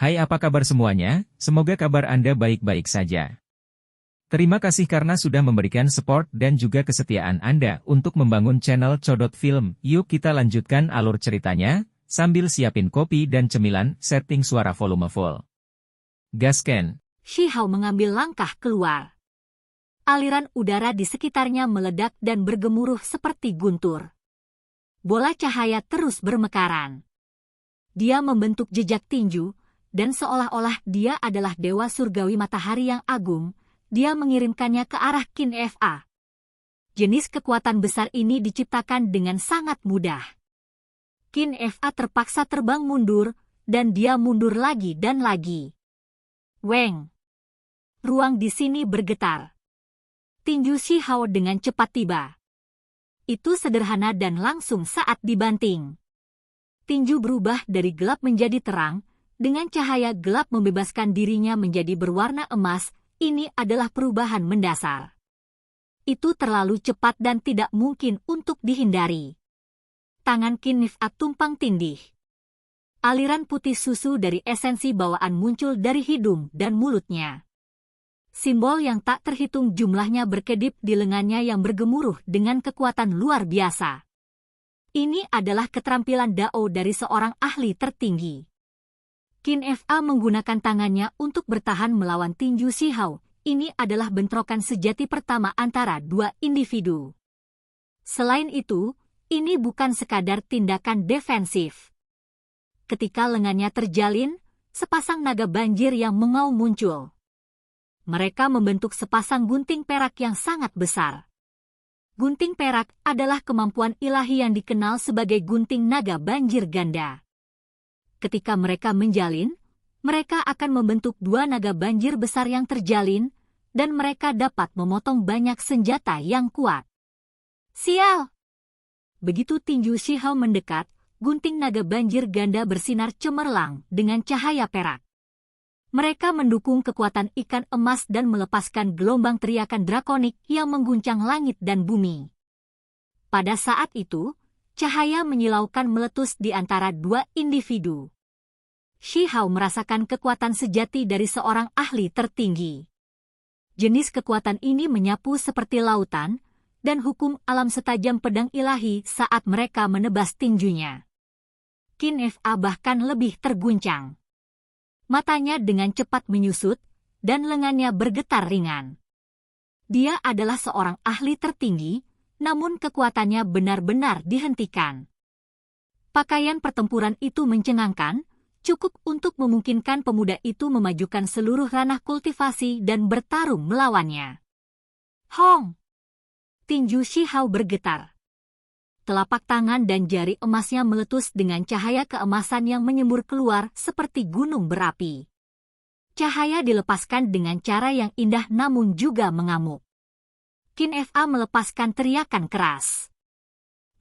Hai, apa kabar semuanya? Semoga kabar Anda baik-baik saja. Terima kasih karena sudah memberikan support dan juga kesetiaan Anda untuk membangun channel Codot Film. Yuk kita lanjutkan alur ceritanya, sambil siapin kopi dan cemilan, setting suara volume full. Gasken. Shihao mengambil langkah keluar. Aliran udara di sekitarnya meledak dan bergemuruh seperti guntur. Bola cahaya terus bermekaran. Dia membentuk jejak tinju, dan seolah-olah dia adalah dewa surgawi matahari yang agung, dia mengirimkannya ke arah Qin Fa. Jenis kekuatan besar ini diciptakan dengan sangat mudah. Qin Fa terpaksa terbang mundur, dan dia mundur lagi dan lagi. Weng! Ruang di sini bergetar. Tinju Shihao dengan cepat tiba. Itu sederhana dan langsung saat dibanting. Tinju berubah dari gelap menjadi terang, dengan cahaya gelap membebaskan dirinya menjadi berwarna emas. Ini adalah perubahan mendasar. Itu terlalu cepat dan tidak mungkin untuk dihindari. Tangan Qin Fa tumpang tindih. Aliran putih susu dari esensi bawaan muncul dari hidung dan mulutnya. Simbol yang tak terhitung jumlahnya berkedip di lengannya yang bergemuruh dengan kekuatan luar biasa. Ini adalah keterampilan Dao dari seorang ahli tertinggi. Qin Fa menggunakan tangannya untuk bertahan melawan tinju Shihao. Ini adalah bentrokan sejati pertama antara dua individu. Selain itu, ini bukan sekadar tindakan defensif. Ketika lengannya terjalin, sepasang naga banjir yang mengaum muncul. Mereka membentuk sepasang gunting perak yang sangat besar. Gunting perak adalah kemampuan ilahi yang dikenal sebagai gunting naga banjir ganda. Ketika mereka menjalin, mereka akan membentuk dua naga banjir besar yang terjalin, dan mereka dapat memotong banyak senjata yang kuat. Sial! Begitu tinju Shihao mendekat, gunting naga banjir ganda bersinar cemerlang dengan cahaya perak. Mereka mendukung kekuatan ikan emas dan melepaskan gelombang teriakan drakonik yang mengguncang langit dan bumi. Pada saat itu, cahaya menyilaukan meletus di antara dua individu. Shihao merasakan kekuatan sejati dari seorang ahli tertinggi. Jenis kekuatan ini menyapu seperti lautan, dan hukum alam setajam pedang ilahi saat mereka menebas tinjunya. Qin Fa bahkan lebih terguncang. Matanya dengan cepat menyusut, dan lengannya bergetar ringan. Dia adalah seorang ahli tertinggi, namun kekuatannya benar-benar dihentikan. Pakaian pertempuran itu mencengangkan, cukup untuk memungkinkan pemuda itu memajukan seluruh ranah kultivasi dan bertarung melawannya. Hong! Tinju Shihao bergetar. Telapak tangan dan jari emasnya meletus dengan cahaya keemasan yang menyembur keluar seperti gunung berapi. Cahaya dilepaskan dengan cara yang indah namun juga mengamuk. Qin Fa melepaskan teriakan keras.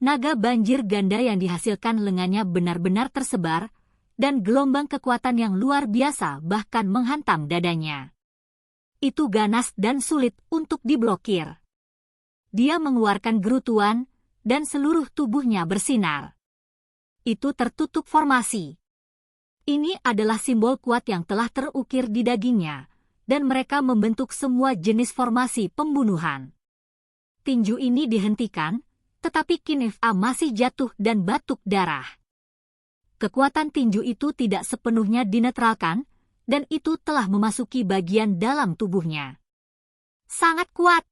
Naga banjir ganda yang dihasilkan lengannya benar-benar tersebar, dan gelombang kekuatan yang luar biasa bahkan menghantam dadanya. Itu ganas dan sulit untuk diblokir. Dia mengeluarkan gerutuan, dan seluruh tubuhnya bersinar. Itu tertutup formasi. Ini adalah simbol kuat yang telah terukir di dagingnya, dan mereka membentuk semua jenis formasi pembunuhan. Tinju ini dihentikan, tetapi Qin Fa masih jatuh dan batuk darah. Kekuatan tinju itu tidak sepenuhnya dinetralkan, dan itu telah memasuki bagian dalam tubuhnya. Sangat kuat.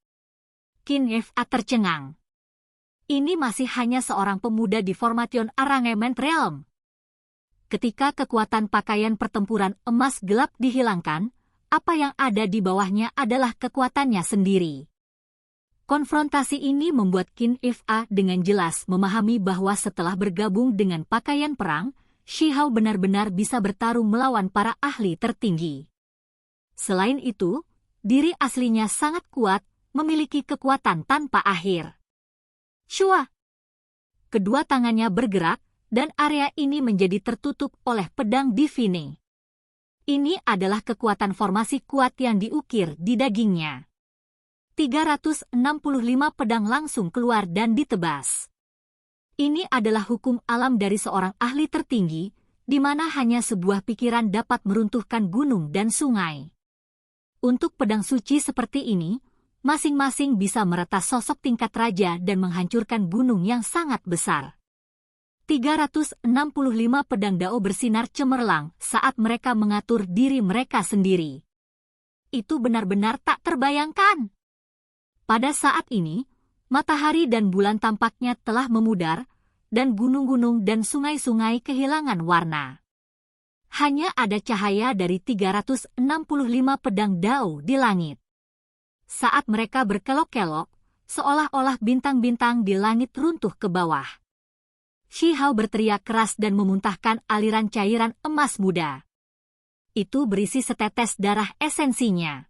Qin Fa tercengang. Ini masih hanya seorang pemuda di Formation Arrangement Realm. Ketika kekuatan pakaian pertempuran emas gelap dihilangkan, apa yang ada di bawahnya adalah kekuatannya sendiri. Konfrontasi ini membuat Qin Fa dengan jelas memahami bahwa setelah bergabung dengan pakaian perang, Shihao benar-benar bisa bertarung melawan para ahli tertinggi. Selain itu, diri aslinya sangat kuat, memiliki kekuatan tanpa akhir. Shua! Kedua tangannya bergerak, dan area ini menjadi tertutup oleh pedang Divine. Ini adalah kekuatan formasi kuat yang diukir di dagingnya. 365 pedang langsung keluar dan ditebas. Ini adalah hukum alam dari seorang ahli tertinggi, di mana hanya sebuah pikiran dapat meruntuhkan gunung dan sungai. Untuk pedang suci seperti ini, masing-masing bisa meretas sosok tingkat raja dan menghancurkan gunung yang sangat besar. 365 pedang Dao bersinar cemerlang saat mereka mengatur diri mereka sendiri. Itu benar-benar tak terbayangkan. Pada saat ini, matahari dan bulan tampaknya telah memudar, dan gunung-gunung dan sungai-sungai kehilangan warna. Hanya ada cahaya dari 365 pedang Dao di langit. Saat mereka berkelok-kelok, seolah-olah bintang-bintang di langit runtuh ke bawah. Shi Hao berteriak keras dan memuntahkan aliran cairan emas muda. Itu berisi setetes darah esensinya.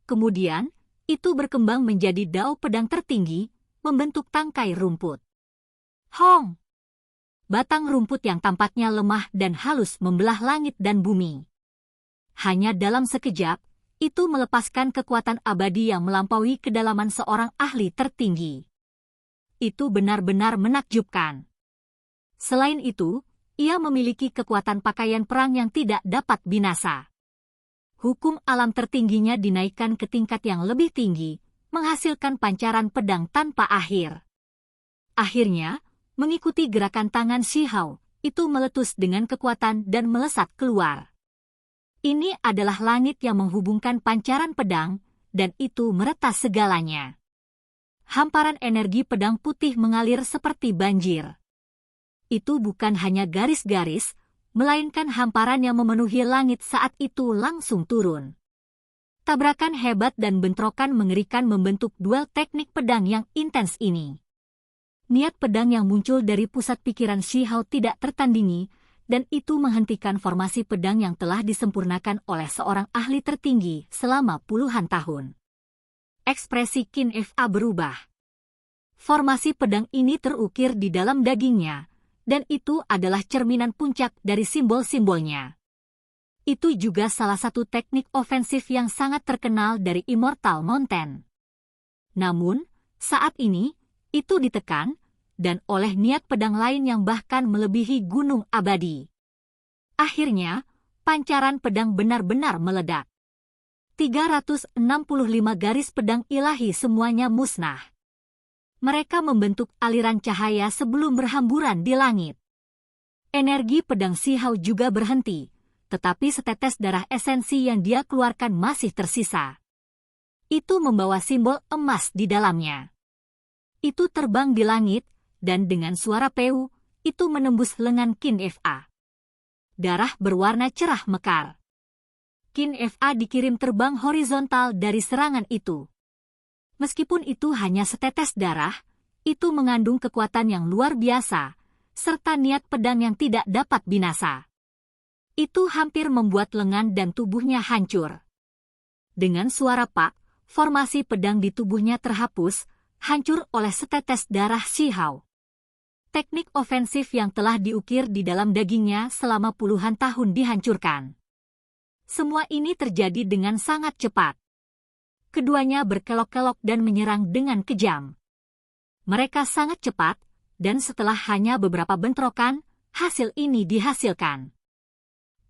Kemudian, itu berkembang menjadi Dao pedang tertinggi, membentuk tangkai rumput. Hong! Batang rumput yang tampaknya lemah dan halus membelah langit dan bumi. Hanya dalam sekejap, itu melepaskan kekuatan abadi yang melampaui kedalaman seorang ahli tertinggi. Itu benar-benar menakjubkan. Selain itu, ia memiliki kekuatan pakaian perang yang tidak dapat binasa. Hukum alam tertingginya dinaikkan ke tingkat yang lebih tinggi, menghasilkan pancaran pedang tanpa akhir. Akhirnya, mengikuti gerakan tangan Shi Hao, itu meletus dengan kekuatan dan melesat keluar. Ini adalah langit yang menghubungkan pancaran pedang, dan itu meretas segalanya. Hamparan energi pedang putih mengalir seperti banjir. Itu bukan hanya garis-garis, melainkan hamparan yang memenuhi langit saat itu langsung turun. Tabrakan hebat dan bentrokan mengerikan membentuk duel teknik pedang yang intens ini. Niat pedang yang muncul dari pusat pikiran Shi Hao tidak tertandingi, dan itu menghentikan formasi pedang yang telah disempurnakan oleh seorang ahli tertinggi selama puluhan tahun. Ekspresi Qin Fa berubah. Formasi pedang ini terukir di dalam dagingnya, dan itu adalah cerminan puncak dari simbol-simbolnya. Itu juga salah satu teknik ofensif yang sangat terkenal dari Immortal Mountain. Namun, saat ini, itu ditekan, dan oleh niat pedang lain yang bahkan melebihi gunung abadi. Akhirnya, pancaran pedang benar-benar meledak. 365 garis pedang ilahi semuanya musnah. Mereka membentuk aliran cahaya sebelum berhamburan di langit. Energi pedang Shi Hao juga berhenti, tetapi setetes darah esensi yang dia keluarkan masih tersisa. Itu membawa simbol emas di dalamnya. Itu terbang di langit, dan dengan suara peu, itu menembus lengan Qin Fa. Darah berwarna cerah mekar. Qin Fa dikirim terbang horizontal dari serangan itu. Meskipun itu hanya setetes darah, itu mengandung kekuatan yang luar biasa, serta niat pedang yang tidak dapat binasa. Itu hampir membuat lengan dan tubuhnya hancur. Dengan suara pak, formasi pedang di tubuhnya terhapus, hancur oleh setetes darah Shi Hao. Teknik ofensif yang telah diukir di dalam dagingnya selama puluhan tahun dihancurkan. Semua ini terjadi dengan sangat cepat. Keduanya berkelok-kelok dan menyerang dengan kejam. Mereka sangat cepat, dan setelah hanya beberapa bentrokan, hasil ini dihasilkan.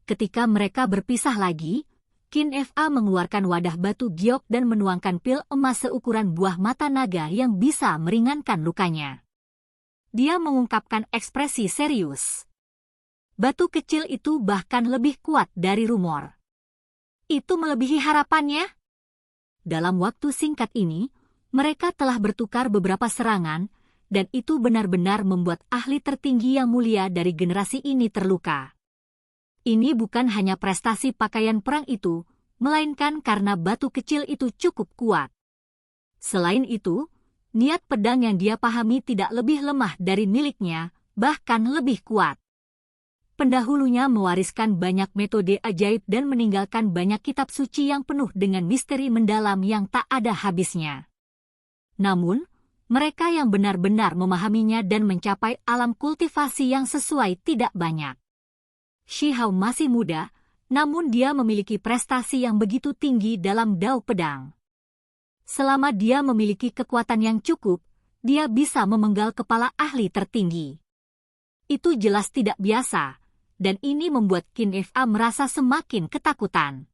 Ketika mereka berpisah lagi, Qin Fa mengeluarkan wadah batu giok dan menuangkan pil emas seukuran buah mata naga yang bisa meringankan lukanya. Dia mengungkapkan ekspresi serius. Batu kecil itu bahkan lebih kuat dari rumor. Itu melebihi harapannya. Dalam waktu singkat ini, mereka telah bertukar beberapa serangan, dan itu benar-benar membuat ahli tertinggi yang mulia dari generasi ini terluka. Ini bukan hanya prestasi pakaian perang itu, melainkan karena batu kecil itu cukup kuat. Selain itu, niat pedang yang dia pahami tidak lebih lemah dari miliknya, bahkan lebih kuat. Pendahulunya mewariskan banyak metode ajaib dan meninggalkan banyak kitab suci yang penuh dengan misteri mendalam yang tak ada habisnya. Namun, mereka yang benar-benar memahaminya dan mencapai alam kultivasi yang sesuai tidak banyak. Shi Hao masih muda, namun dia memiliki prestasi yang begitu tinggi dalam Dao pedang. Selama dia memiliki kekuatan yang cukup, dia bisa memenggal kepala ahli tertinggi. Itu jelas tidak biasa, dan ini membuat Qin Fa merasa semakin ketakutan.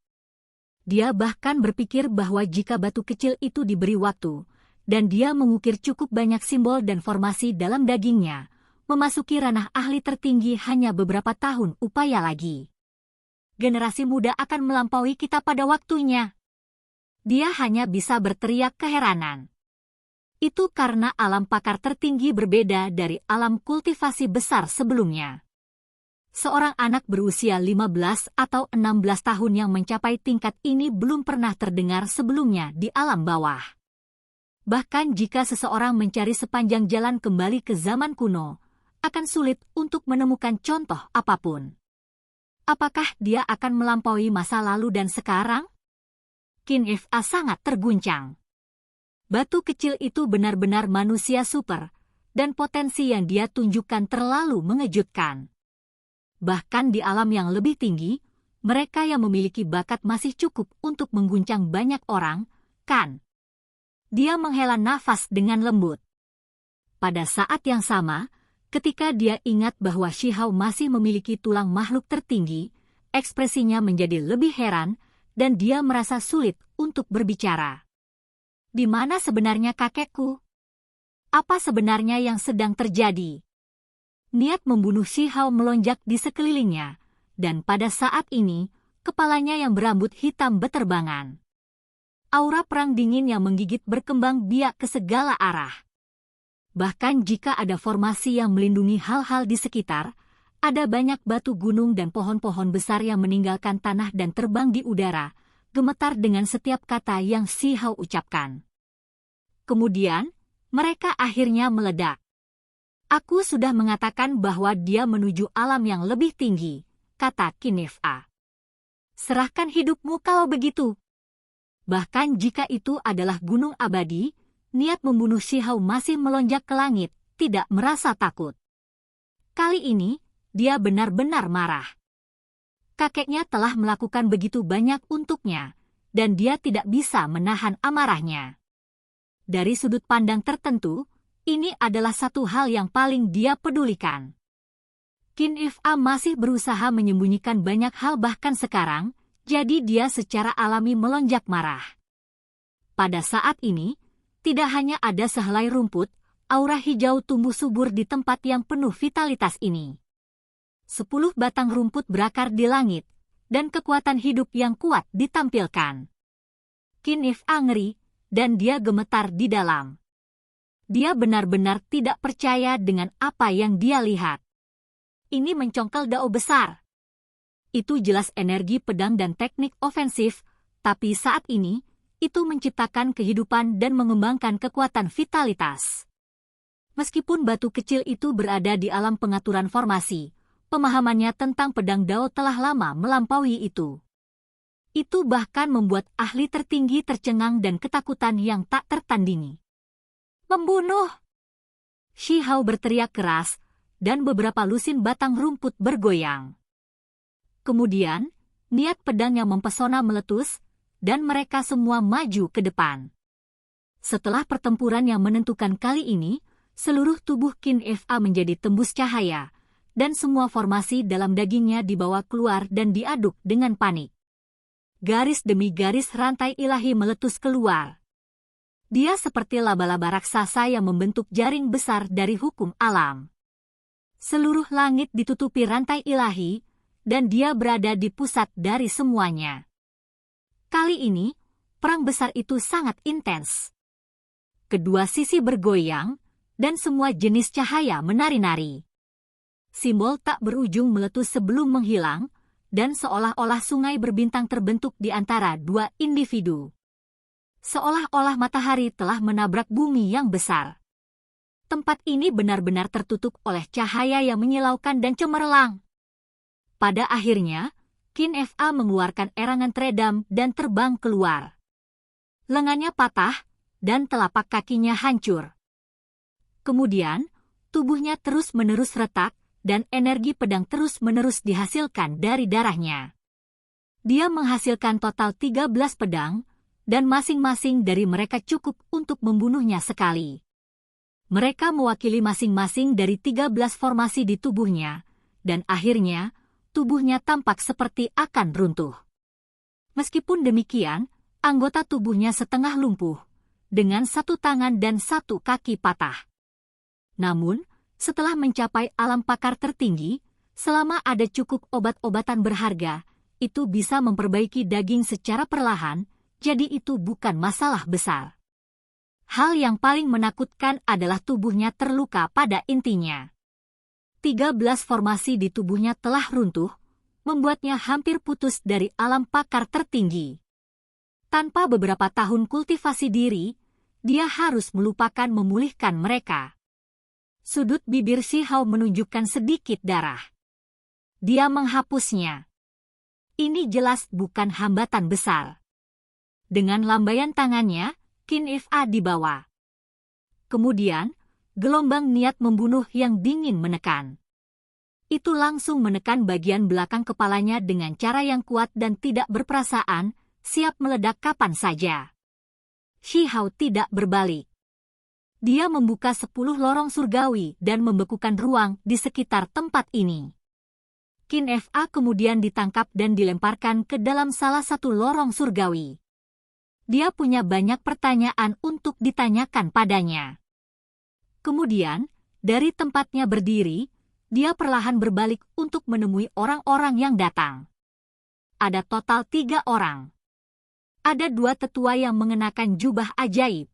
Dia bahkan berpikir bahwa jika batu kecil itu diberi waktu, dan dia mengukir cukup banyak simbol dan formasi dalam dagingnya, memasuki ranah ahli tertinggi hanya beberapa tahun upaya lagi. Generasi muda akan melampaui kita pada waktunya. Dia hanya bisa berteriak keheranan. Itu karena alam pakar tertinggi berbeda dari alam kultivasi besar sebelumnya. Seorang anak berusia 15 atau 16 tahun yang mencapai tingkat ini belum pernah terdengar sebelumnya di alam bawah. Bahkan jika seseorang mencari sepanjang jalan kembali ke zaman kuno, akan sulit untuk menemukan contoh apapun. Apakah dia akan melampaui masa lalu dan sekarang? Qin Fa sangat terguncang. Batu kecil itu benar-benar manusia super, dan potensi yang dia tunjukkan terlalu mengejutkan. Bahkan di alam yang lebih tinggi, mereka yang memiliki bakat masih cukup untuk mengguncang banyak orang, kan? Dia menghela nafas dengan lembut. Pada saat yang sama, ketika dia ingat bahwa Shihao masih memiliki tulang makhluk tertinggi, ekspresinya menjadi lebih heran, dan dia merasa sulit untuk berbicara. Di mana sebenarnya kakekku? Apa sebenarnya yang sedang terjadi? Niat membunuh Shihao melonjak di sekelilingnya, dan pada saat ini, kepalanya yang berambut hitam beterbangan. Aura perang dingin yang menggigit berkembang biak ke segala arah. Bahkan jika ada formasi yang melindungi hal-hal di sekitar, ada banyak batu gunung dan pohon-pohon besar yang meninggalkan tanah dan terbang di udara, gemetar dengan setiap kata yang Shihao ucapkan. Kemudian, mereka akhirnya meledak. Aku sudah mengatakan bahwa dia menuju alam yang lebih tinggi, kata Qin Fa. Serahkan hidupmu kalau begitu. Bahkan jika itu adalah gunung abadi, niat membunuh Shihao masih melonjak ke langit, tidak merasa takut. Kali ini, dia benar-benar marah. Kakeknya telah melakukan begitu banyak untuknya, dan dia tidak bisa menahan amarahnya. Dari sudut pandang tertentu, ini adalah satu hal yang paling dia pedulikan. Qin Fa masih berusaha menyembunyikan banyak hal bahkan sekarang, jadi dia secara alami melonjak marah. Pada saat ini, tidak hanya ada sehelai rumput, aura hijau tumbuh subur di tempat yang penuh vitalitas ini. 10 batang rumput berakar di langit, dan kekuatan hidup yang kuat ditampilkan. Qin Fa ngeri, dan dia gemetar di dalam. Dia benar-benar tidak percaya dengan apa yang dia lihat. Ini mencongkel dao besar. Itu jelas energi pedang dan teknik ofensif, tapi saat ini, itu menciptakan kehidupan dan mengembangkan kekuatan vitalitas. Meskipun batu kecil itu berada di alam pengaturan formasi, pemahamannya tentang pedang dao telah lama melampaui itu. Itu bahkan membuat ahli tertinggi tercengang dan ketakutan yang tak tertandingi. Membunuh! Shihao berteriak keras, dan beberapa lusin batang rumput bergoyang. Kemudian, niat pedang yang mempesona meletus, dan mereka semua maju ke depan. Setelah pertempuran yang menentukan kali ini, seluruh tubuh Qin Fa menjadi tembus cahaya, dan semua formasi dalam dagingnya dibawa keluar dan diaduk dengan panik. Garis demi garis rantai ilahi meletus keluar. Dia seperti laba-laba raksasa yang membentuk jaring besar dari hukum alam. Seluruh langit ditutupi rantai ilahi, dan dia berada di pusat dari semuanya. Kali ini, perang besar itu sangat intens. Kedua sisi bergoyang, dan semua jenis cahaya menari-nari. Simbol tak berujung meletus sebelum menghilang, dan seolah-olah sungai berbintang terbentuk di antara dua individu. Seolah-olah matahari telah menabrak bumi yang besar. Tempat ini benar-benar tertutup oleh cahaya yang menyilaukan dan cemerlang. Pada akhirnya, Qin Fa mengeluarkan erangan teredam dan terbang keluar. Lengannya patah, dan telapak kakinya hancur. Kemudian, tubuhnya terus-menerus retak, dan energi pedang terus-menerus dihasilkan dari darahnya. Dia menghasilkan total 13 pedang, dan masing-masing dari mereka cukup untuk membunuhnya sekali. Mereka mewakili masing-masing dari 13 formasi di tubuhnya, dan akhirnya, tubuhnya tampak seperti akan runtuh. Meskipun demikian, anggota tubuhnya setengah lumpuh, dengan satu tangan dan satu kaki patah. Namun, setelah mencapai alam pakar tertinggi, selama ada cukup obat-obatan berharga, itu bisa memperbaiki daging secara perlahan, jadi itu bukan masalah besar. Hal yang paling menakutkan adalah tubuhnya terluka pada intinya. 13 formasi di tubuhnya telah runtuh, membuatnya hampir putus dari alam pakar tertinggi. Tanpa beberapa tahun kultivasi diri, dia harus melupakan memulihkan mereka. Sudut bibir Shi Hao menunjukkan sedikit darah. Dia menghapusnya. Ini jelas bukan hambatan besar. Dengan lambaian tangannya, Qin Fa dibawa. Kemudian, gelombang niat membunuh yang dingin menekan. Itu langsung menekan bagian belakang kepalanya dengan cara yang kuat dan tidak berperasaan, siap meledak kapan saja. Shi Hao tidak berbalik. Dia membuka 10 lorong surgawi dan membekukan ruang di sekitar tempat ini. Qin Fa kemudian ditangkap dan dilemparkan ke dalam salah satu lorong surgawi. Dia punya banyak pertanyaan untuk ditanyakan padanya. Kemudian, dari tempatnya berdiri, dia perlahan berbalik untuk menemui orang-orang yang datang. Ada total 3 orang. Ada 2 tetua yang mengenakan jubah ajaib.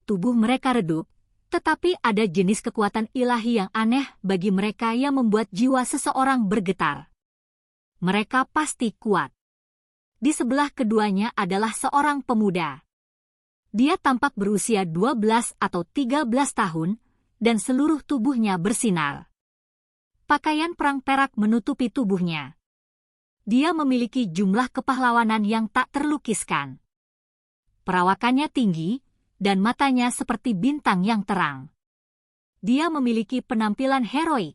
Tubuh mereka redup, tetapi ada jenis kekuatan ilahi yang aneh bagi mereka yang membuat jiwa seseorang bergetar. Mereka pasti kuat. Di sebelah keduanya adalah seorang pemuda. Dia tampak berusia 12 atau 13 tahun, dan seluruh tubuhnya bersinar. Pakaian perang perak menutupi tubuhnya. Dia memiliki jumlah kepahlawanan yang tak terlukiskan. Perawakannya tinggi, dan matanya seperti bintang yang terang. Dia memiliki penampilan heroik.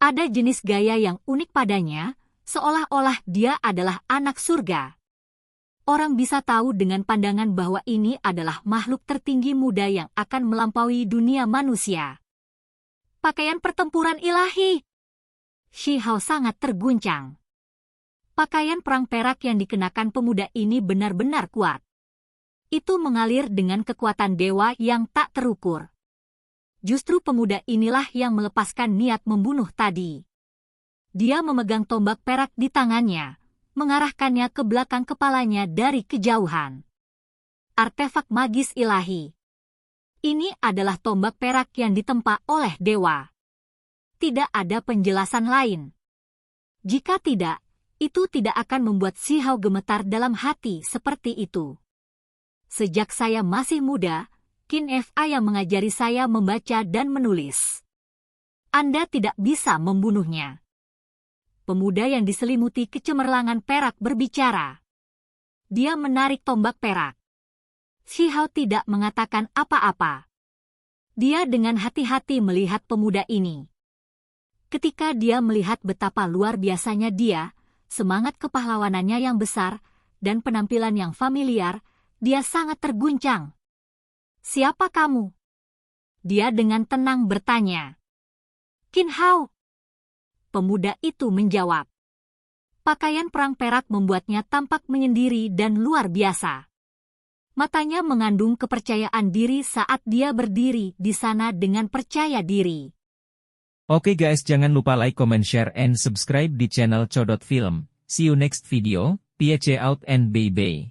Ada jenis gaya yang unik padanya, seolah-olah dia adalah anak surga. Orang bisa tahu dengan pandangan bahwa ini adalah makhluk tertinggi muda yang akan melampaui dunia manusia. Pakaian pertempuran ilahi. Shi Hao sangat terguncang. Pakaian perang perak yang dikenakan pemuda ini benar-benar kuat. Itu mengalir dengan kekuatan dewa yang tak terukur. Justru pemuda inilah yang melepaskan niat membunuh tadi. Dia memegang tombak perak di tangannya, mengarahkannya ke belakang kepalanya dari kejauhan. Artefak magis ilahi. Ini adalah tombak perak yang ditempa oleh dewa. Tidak ada penjelasan lain. Jika tidak, itu tidak akan membuat Shi Hao gemetar dalam hati seperti itu. Sejak saya masih muda, Qin Fa yang mengajari saya membaca dan menulis. Anda tidak bisa membunuhnya. Pemuda yang diselimuti kecemerlangan perak berbicara. Dia menarik tombak perak. Shi Hao tidak mengatakan apa-apa. Dia dengan hati-hati melihat pemuda ini. Ketika dia melihat betapa luar biasanya dia, semangat kepahlawanannya yang besar, dan penampilan yang familiar, dia sangat terguncang. Siapa kamu? Dia dengan tenang bertanya. Qin Hao. Pemuda itu menjawab. Pakaian perang perak membuatnya tampak menyendiri dan luar biasa. Matanya mengandung kepercayaan diri saat dia berdiri di sana dengan percaya diri. Oke guys, jangan lupa like, comment, share, and subscribe di channel Codot Film. See you next video. Peace out and bye-bye.